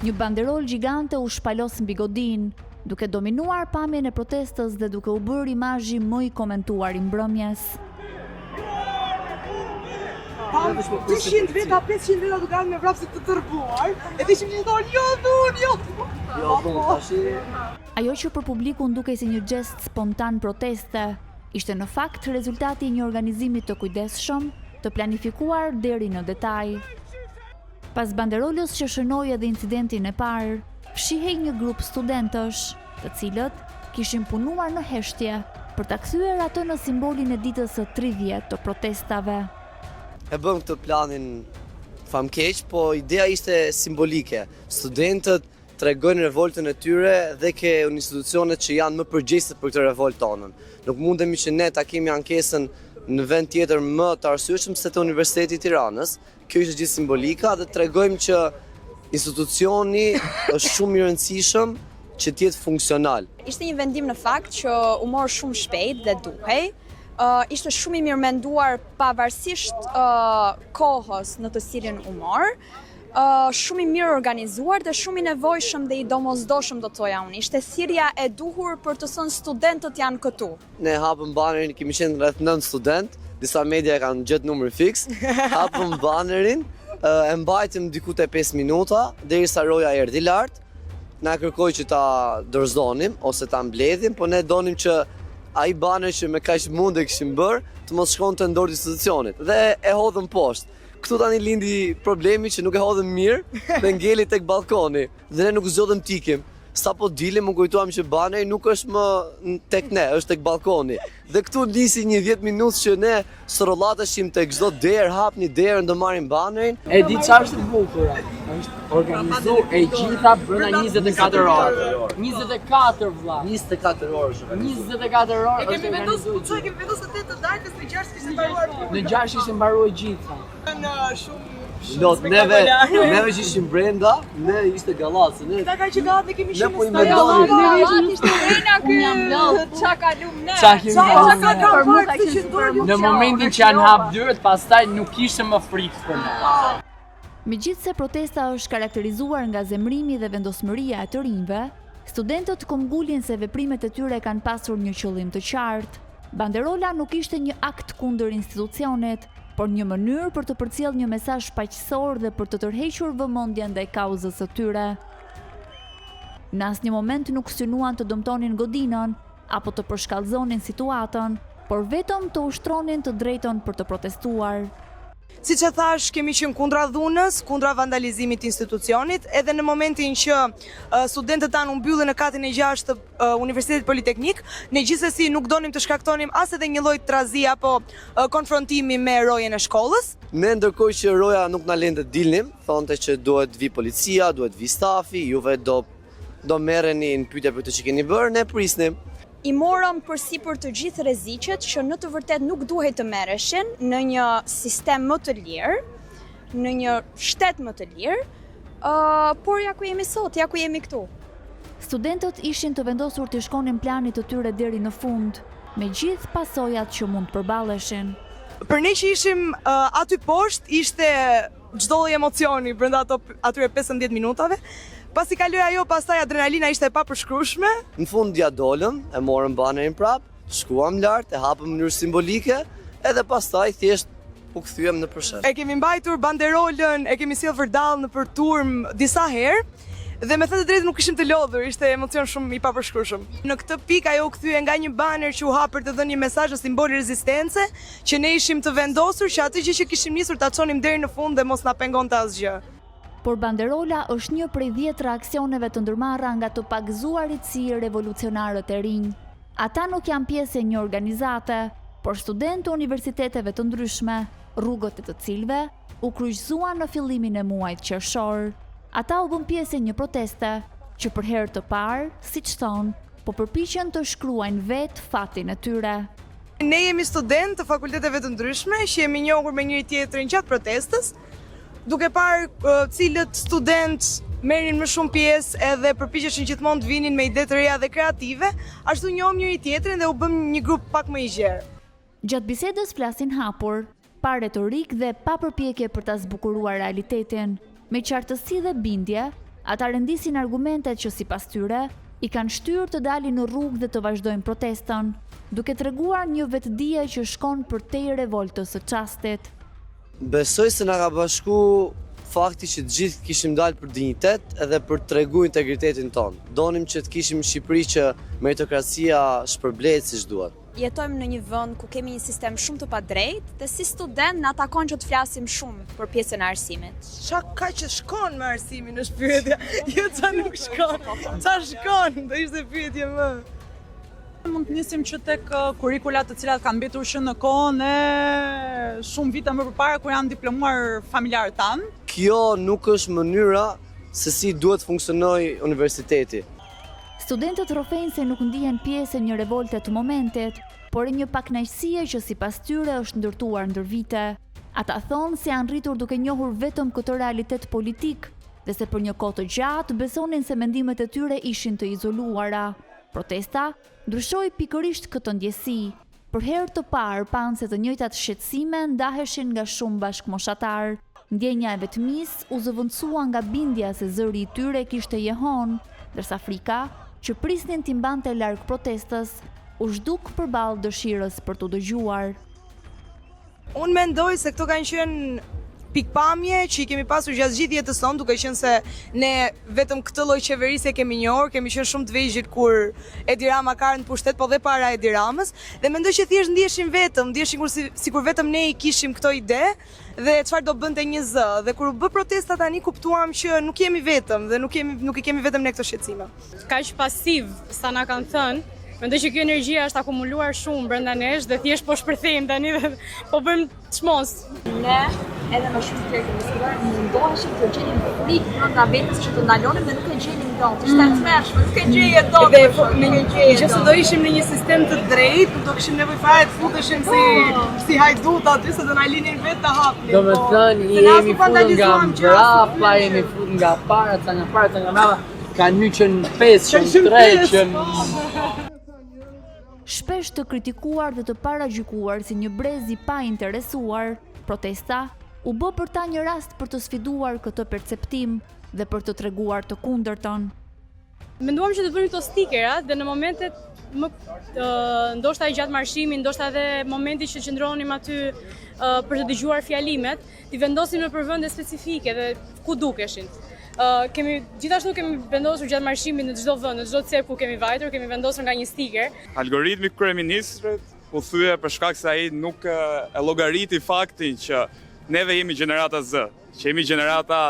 Një banderol gjigante u shpalos mbi godin, duke dominuar pamjen e protestës dhe duke u bërë imazhi më i komentuar i mbrëmjes. 200 veta, 500 veta duke ardhur me vrapse të tërbuar, edhe ishim që thonë jo dhun tash. Ajo që për publikun dukej si një gest spontan proteste, ishte në fakt rezultati i një organizimi të kujdesshëm, të planifikuar deri në detaj. Pas banderolës që shënoi edhe incidentin e parë, fshihej një grup studentësh, të cilët kishin punuar në heshtje për ta kthyer atë në simbolin e ditës së 30 të protestave. E bëm këtë planin famkeq, po ideja ishte simbolike. Studentët tregojnë revoltën e tyre dhe ke institucionet që janë më përgjegjëse për këtë revolt tonën. Nuk mundemi që ne ta kemi ankesën në vend tjetër më të arsyeshëm se te Universiteti i Tiranës. Kjo ishte gjithë simbolika dhe tregojmë që institucioni është shumë i rëndësishëm që të jetë funksional. Ishte një vendim në fakt që u mor shumë shpejt dhe duhej. Ishte shumë i mirë menduar pavarësisht kohës në të cilin u mor. Shumë i mirë organizuar dhe shumë i nevojshëm dhe i domosdoshëm do të thoja unë. Ishte thirrja e duhur për të thënë studentët janë këtu. Ne hapëm banerin, kemi qenë rreth 9 student, disa media kanë gjetë numër fiks. Hapëm banerin, e mbajtëm diku te 5 minuta derisa roja erdhi lart. Na kërkoi që ta dorëzonim ose ta mbledhim, po ne donim që ai baner që me kaq mund e kishim bërë të mos shkonte në dorë të institucionit dhe e hodhëm poshtë. Këtu tani lindi problemi që nuk e hodhëm mirë dhe ngeli tek balkoni dhe ne nuk zgjodhëm tikim. Sa po dilim, më kujtuam që baneri nuk është më tek ne, është tek balkoni. Dhe këtu nisi një 10 minutë që ne sërollateshim tek çdo derë, hapni derën do marrim banerin. E di çfarë është e bukur? Është organizuar e gjitha brenda 24 orë. 24 vlla. 24 orë është. 24 orë. E kemi vendosur, kemi vendosur 8 të darkës në 6 kishte mbaruar. Në 6 ishte mbaruar gjitha. Në shumë Lot, neve që ishim brenda, ne ishte gallat, se ne. Ata kanë që gallat ne kemi Ne po i shumë mendonim. Gallat ishte rena ky. Çka kalum ne. Në momentin që janë hap dyert, pastaj nuk ishte më frikë për ne. Megjithse protesta është karakterizuar nga zemrimi dhe vendosmëria e të rinjve, studentët kumgullin se veprimet e tyre kanë pasur një qëllim të qartë. Banderola nuk ishte një akt kundër institucionit, por një mënyrë për të përcjellë një mesazh paqësor dhe për të tërhequr vëmendjen ndaj kauzës së tyre. Në asnjë moment nuk synuan të dëmtonin godinën apo të përshkallëzonin situatën, por vetëm të ushtronin të drejtën për të protestuar. Siç e thash, kemi qenë kundra dhunës, kundra vandalizimit të institucionit, edhe në momentin që studentët tanë u mbyllën në katin e 6 të Universitetit Politeknik, ne gjithsesi nuk donim të shkaktonim as edhe një lloj trazi apo konfrontimi me rojen e shkollës. Ne ndërkohë që roja nuk na lente dilnim, thonte që duhet vi policia, duhet vi stafi, juve do merreni në pyetje për të që keni bërë, ne prisnim. I morëm përsipër të gjithë rreziqet që në të vërtet nuk duhej të merreshin në një sistem më të lirë, në një shtet më të lirë, por ja ku jemi sot, ja ku jemi këtu. Studentët ishin të vendosur të shkonin planit të tyre deri në fund, me gjithë pasojat që mund të përballeshin. Për ne që ishim aty poshtë, ishte çdo lloj emocioni brenda atyre 15 minutave. Pasi kaloi ajo, pastaj adrenalina ishte e papërshkrueshme. Në fund ja dolëm, e morëm banerin prap, shkuam lart, e hapëm në mënyrë simbolike, edhe pastaj thjesht u kthyem në përshet. E kemi mbajtur banderolën, e kemi sjellë vërdall në për turm disa herë. Dhe me thënë të drejtë nuk ishim të lodhur, ishte emocion shumë i papërshkrueshëm. Në këtë pikë ajo u kthye nga një baner që u hap për të dhënë një mesazh simboli rezistence, që ne ishim të vendosur që atë gjë që kishim nisur ta çonim deri në fund dhe mos na pengonte asgjë. Por banderola është një prej 10 reaksioneve të ndërmarra nga të pagëzuarit si revolucionarët e rinj. Ata nuk janë pjesë e një organizate, por studentë të universiteteve të ndryshme, rrugët e të cilëve u kryqëzuan në fillimin e muajit qershor. Ata u bën pjesë e një proteste që për herë të parë, siç thonë, po përpiqen të shkruajnë vetë fatin e tyre. Ne jemi studentë të fakulteteve të ndryshme që jemi njohur me njëri tjetrin gjatë protestës, duke parë cilët studentë merrin më shumë pjesë edhe përpiqeshin gjithmonë të vinin me ide të reja dhe kreative, ashtu njohëm njëri tjetrin dhe u bëm një grup pak më i gjerë. Gjatë bisedës flasin hapur, pa retorik dhe pa përpjekje për ta zbukuruar realitetin. Me qartësi dhe bindje, Ata rendisin argumentet që sipas tyre i kanë shtyrë të dalin në rrugë dhe të vazhdojnë protestën, duke treguar një vetëdije që shkon përtej revoltës së çastit. Besoj se na ka bashku fakti që të gjithë kishim dalë për dinjitet edhe për të tregu integritetin tonë. Donim që të kishim Shqipëri që meritokracia shpërblehet siç duhet. Jetojmë në një vend ku kemi një sistem shumë të padrejtë dhe si student na takon që të flasim shumë për pjesën e arsimit. Qa ka që shkon me arsimin është pyetja, jo qa nuk shkon, qa shkon, do ishte pyetje më. Mund të nisim që tek kurrikulat të cilat kanë mbetur që në kohën e shumë vite më përpara kur janë diplomuar familjarët tanë. Kjo nuk është mënyra se si duhet funksionojë universiteti. Studentët rrofejnë se nuk ndihen pjesë e një revolte të momentit, por e një pakënaqësie që sipas tyre është ndërtuar ndër vite. Ata thonë se janë rritur duke njohur vetëm këtë realitet politik dhe se për një kohë të gjatë besonin se mendimet e tyre ishin të izoluara. Protesta ndryshoi pikërisht këtë ndjesi. Për herë të parë panë se të njëjtat shqetësime ndaheshin nga shumë bashkëmoshatar. Ndjenja e vetmisë u zëvendësua nga bindja se zëri i tyre kishte jehon, ndërsa frika, që prisnin t'i mbante larg protestës, u zhduk përballë dëshirës për t'u dëgjuar. Unë mendoj se këto kanë qenë pikpamje që i kemi pasur gjatë gjithë jetës tonë, duke qenë se ne vetëm këtë lloj qeverisje kemi njohur, kemi qenë shumë të vegjël kur Edi Rama ka ardhur në pushtet, po dhe para Edi Ramës, dhe mendoj që thjesht ndiheshin sikur vetëm ne i kishim këto ide dhe çfarë do bënte një zë, dhe kur u bë protesta tani kuptuam që nuk jemi vetëm dhe nuk i kemi vetëm ne këto shqetësime. Kaq pasiv sa na kanë thënë. Mendoj që kjo energjia është akumuluar shumë brenda nesh dhe thjesht po shpërthejmë tani dhe po bëjmë çmos. Ne edhe më shumë të tjerë mundoheshim të gjenim frikë brenda vetes që të ndalonim dhe nuk e gjenim dot. Ishte tmerrshme, nuk e gjej dot. Nëse do ishim në një sistem të drejtë, nuk do kishim nevojë fare të futeshim si hajdut aty se do na linin vetë të hapnin. Domethënë jemi futur nga mbrapa, jemi futur nga para, ca nga para, ca nga mbrapa. Ka një qenë 5, qenë 3, qenë... Shpesh të kritikuar dhe të paragjykuar si një brez i pa interesuar, protesta u bë për ta një rast për të sfiduar këtë perceptim dhe për të treguar të kundërtën. Menduam që të bënim këto stikerat dhe në momentet ndoshta gjatë marshimit, ndoshta edhe momenti që qëndronim aty për të dëgjuar fjalimet, t'i vendosim në përvende specifike dhe ku dukeshin. Gjithashtu kemi vendosur gjatë marshimit në çdo vend, në çdo cep ku kemi vajtur, kemi vendosur nga një stiker. Algoritmi kryeministrit u thye për shkak se ai nuk e llogariti faktin që neve jemi gjenerata Z, që jemi gjenerata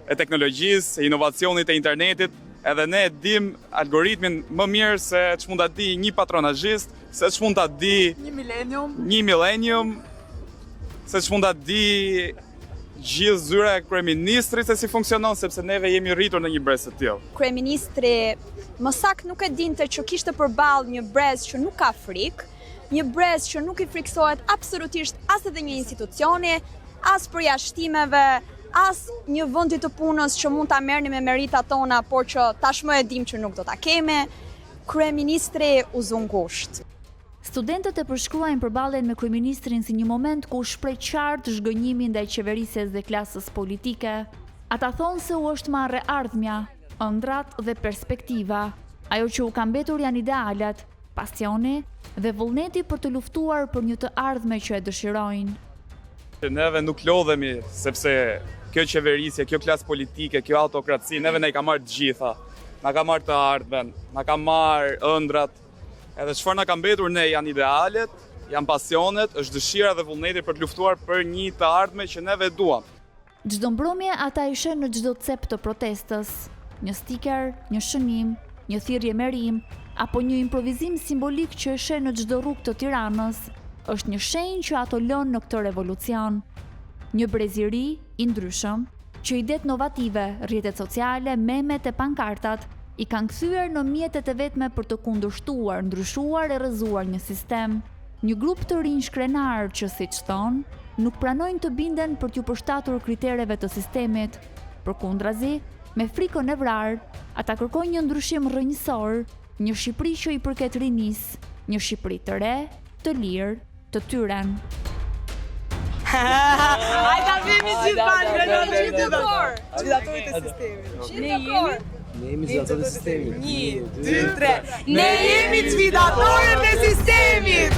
e teknologjisë, e inovacionit e internetit, edhe ne dim algoritmin më mirë se ç'mund ta di një patronazhist, se ç'mund ta di një millennium, se ç'mund ta di gjithë zyra e kryeministrit se si funksionon, sepse neve jemi rritur në një brez të tillë. Kryeministri më saktë nuk e dinte që kishte përballë një brez që nuk ka frikë, një brez që nuk i friksohet absolutisht as edhe një institucioni, as përjashtimeve, as një vendi të punës që mund ta merrni me meritat tona, por që tashmë e dim që nuk do ta kemi. Kryeministri u zon ngushtë. Studentët e përshkruajnë përballen me kryeministrin si një moment ku shpreh qartë zhgënjimin ndaj qeverisjes dhe klasës politike. Ata thonë se u është marrë ardhmja, ëndrat dhe perspektiva. Ajo që u ka mbetur janë idealet, pasioni dhe vullneti për të luftuar për një të ardhme që e dëshirojnë. Neve nuk lodhemi sepse kjo qeverisje, kjo klasë politike, kjo autokraci, neve ne i ka marrë të gjitha. Na ka marrë të ardhmen, na ka marrë ëndrat. Edhe çfarë na ka mbetur ne janë idealet, janë pasionet, është dëshira dhe vullneti për të luftuar për një të ardhme që neve duam. Çdo mbrëmje ata i shën në çdo cep të protestës, një stiker, një shënim, një thirrje me rim, apo një improvizim simbolik që e shën në çdo rrugë të Tiranës, është një shenjë që ato lënë në këtë revolucion. Një breziri i ndryshëm, që idetë novative, rrjetet sociale, memet e pankartat i kanë kthyer në mjetet e vetme për të kundërshtuar, ndryshuar e rrëzuar një sistem. Një grup të rinj shkrenar që, siç thonë, nuk pranojnë të binden për t'ju përshtatur kritereve të sistemit. Përkundrazi, me frikën e vrarë, ata kërkojnë një ndryshim rrënjësor, një Shqipëri që i përket rinisë, një Shqipëri të re, të lirë, të tyren. Hajde vemi gjithë bashkë, në gjithë të Çmitatorët e sistemit. Ne jemi Ne jemi zgjatorët e sistemit. 1, 2, 3. Ne jemi çmitatorët e sistemit.